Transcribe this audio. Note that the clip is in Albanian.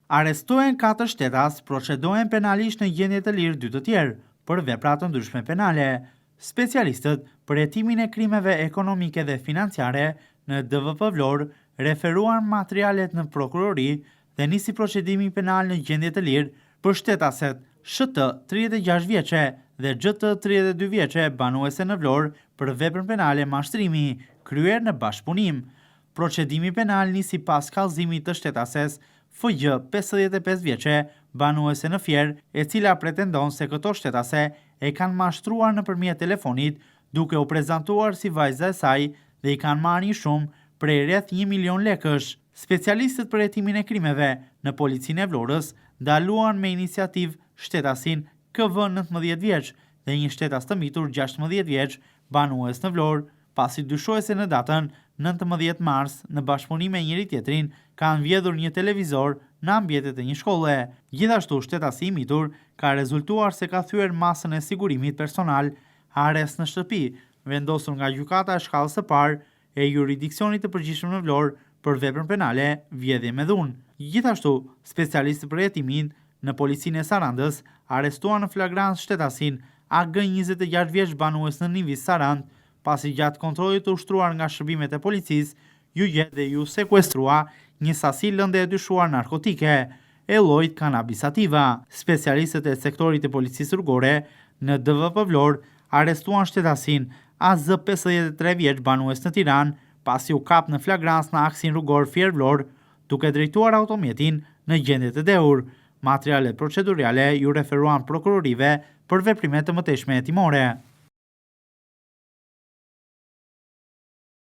Arrestohen 4 shtetas, procedohen penalisht në gjendje të lirë 2 të tjerë për vepra të ndryshme penale. Specialistët për hetimin e krimeve ekonomike dhe financiare në DVP Vlorë referuan materialet në prokurori dhe nisi procedimi penal në gjendje të lirë për shtetaset SHT 36 vjeçe dhe XT 32 vjeçe banuese në Vlorë për veprën penale mashtrimi kryer në bashkëpunim. Procedimi penal nisi pas kallëzimit të shtetases FG 55 vjeçe banuese në Fier, e cila pretendon se këto shtetase e kanë mashtruar nëpërmjet telefonit duke u prezantuar si vajza e saj dhe i kanë marrë një shumë prej rreth 1 milion lekësh. Specialistët për hetimin e krimeve në policinë e Vlorës ndaluan me iniciativë shtetasin KV 19 vjeç dhe një shtetas të mitur 16 vjeç banues në Vlorë, pasi dyshohese në datën 19 mars në bashkëpunim me njëri tjetrin kanë vjedhur një televizor në ambientet e një shkolle. Gjithashtu shtetasi i mitur ka rezultuar se ka thyer masën e sigurimit personal arrest në shtëpi, vendosur nga gjykata e shkallës së parë e jurisdiksionit të përgjithshëm në Vlorë për veprën penale vjedhje me dhunë. Gjithashtu, specialistët për hetimin në policinë e Sarandës arrestuan në flagrancë shtetasin AG 26 vjeç banues në Nivis Sarand, pasi gjatë kontrollit të ushtruar nga shërbimet e policisë, ju gjet dhe ju sekuestrua një sasi lënde e dyshuar narkotike, e llojit cannabis sativa. Specialistët e sektorit të policisë rrugore në DVP Vlorë arrestuan shtetasin AZ 53 vjeç banues në Tiranë, pasi u kap në flagrancë në aksin rrugor Fier Vlorë, duke drejtuar automjetin në gjendje të dehur. Materialet procedurale ju referuan prokurorive për veprimet të mëtejshme hetimore.